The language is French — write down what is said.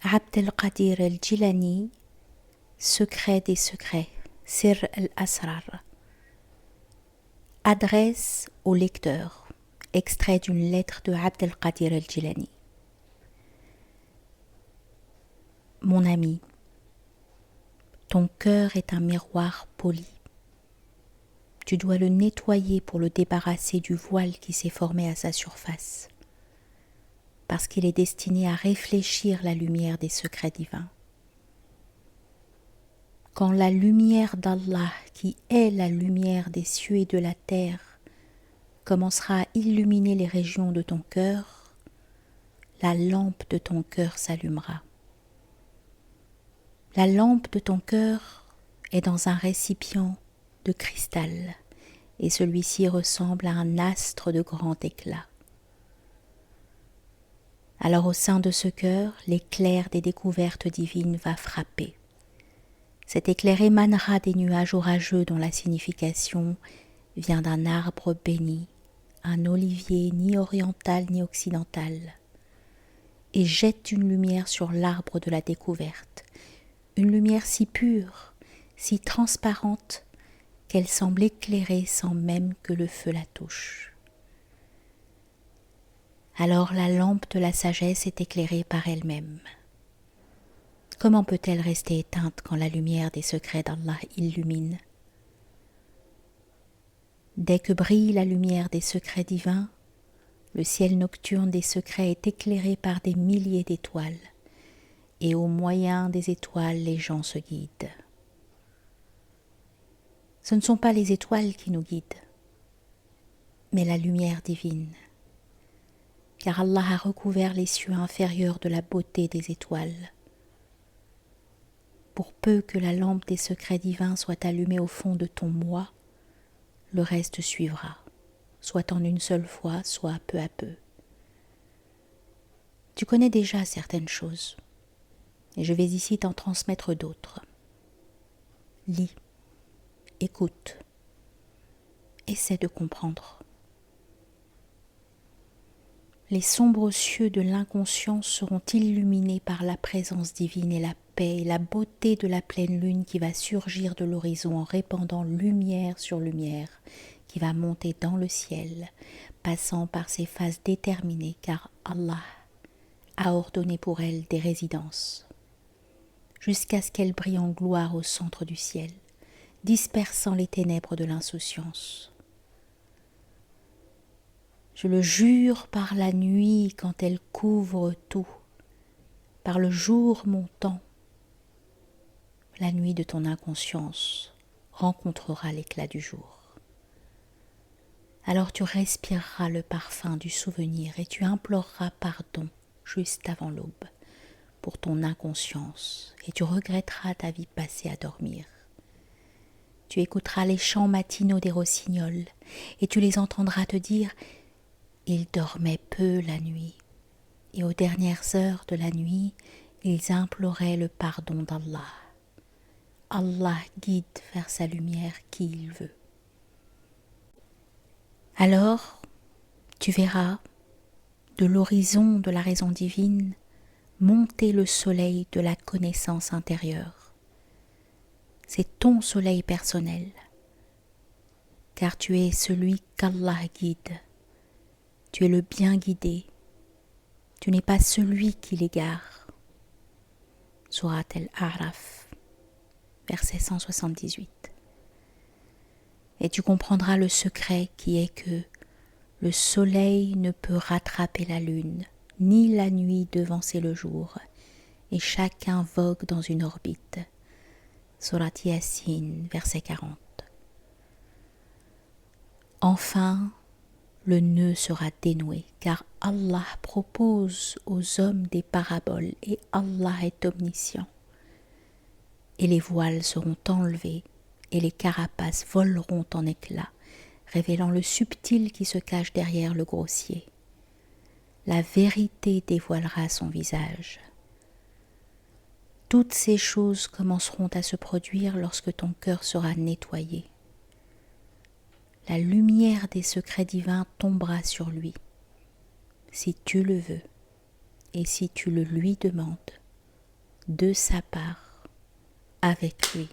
Abd al-Qadir al-Jilani, secret des secrets, Sir al-Asrar. Adresse au lecteur, extrait d'une lettre de Abd al-Qadir al-Jilani. Mon ami, ton cœur est un miroir poli. Tu dois le nettoyer pour le débarrasser du voile qui s'est formé à sa surface, parce qu'il est destiné à réfléchir la lumière des secrets divins. Quand la lumière d'Allah, qui est la lumière des cieux et de la terre, commencera à illuminer les régions de ton cœur, la lampe de ton cœur s'allumera. La lampe de ton cœur est dans un récipient de cristal, et celui-ci ressemble à un astre de grand éclat. Alors au sein de ce cœur, l'éclair des découvertes divines va frapper. Cet éclair émanera des nuages orageux dont la signification vient d'un arbre béni, un olivier ni oriental ni occidental, et jette une lumière sur l'arbre de la découverte, une lumière si pure, si transparente, qu'elle semble éclairer sans même que le feu la touche. Alors la lampe de la sagesse est éclairée par elle-même. Comment peut-elle rester éteinte quand la lumière des secrets d'Allah illumine? Dès que brille la lumière des secrets divins, le ciel nocturne des secrets est éclairé par des milliers d'étoiles, et au moyen des étoiles les gens se guident. Ce ne sont pas les étoiles qui nous guident, mais la lumière divine, car Allah a recouvert les cieux inférieurs de la beauté des étoiles. Pour peu que la lampe des secrets divins soit allumée au fond de ton moi, le reste suivra, soit en une seule fois, soit peu à peu. Tu connais déjà certaines choses, et je vais ici t'en transmettre d'autres. Lis, écoute, essaie de comprendre. Les sombres cieux de l'inconscience seront illuminés par la présence divine et la paix et la beauté de la pleine lune qui va surgir de l'horizon en répandant lumière sur lumière, qui va monter dans le ciel, passant par ses phases déterminées, car Allah a ordonné pour elle des résidences, jusqu'à ce qu'elle brille en gloire au centre du ciel, dispersant les ténèbres de l'insouciance. Je le jure par la nuit quand elle couvre tout, par le jour montant, la nuit de ton inconscience rencontrera l'éclat du jour. Alors tu respireras le parfum du souvenir et tu imploreras pardon juste avant l'aube pour ton inconscience et tu regretteras ta vie passée à dormir. Tu écouteras les chants matinaux des rossignols et tu les entendras te dire « Ils dormaient peu la nuit » et aux dernières heures de la nuit, ils imploraient le pardon d'Allah. Allah guide vers sa lumière qui il veut. Alors, tu verras de l'horizon de la raison divine monter le soleil de la connaissance intérieure. C'est ton soleil personnel, car tu es celui qu'Allah guide. Tu es le bien guidé. Tu n'es pas celui qui l'égare. Surat Al-A'raf, verset 178. Et tu comprendras le secret qui est que le soleil ne peut rattraper la lune, ni la nuit devancer le jour, et chacun vogue dans une orbite. Surat Yasin, verset 40. Enfin, le nœud sera dénoué, car Allah propose aux hommes des paraboles et Allah est omniscient. Et les voiles seront enlevés et les carapaces voleront en éclats, révélant le subtil qui se cache derrière le grossier. La vérité dévoilera son visage. Toutes ces choses commenceront à se produire lorsque ton cœur sera nettoyé. La lumière des secrets divins tombera sur lui, si tu le veux et si tu le lui demandes. de sa part avec lui.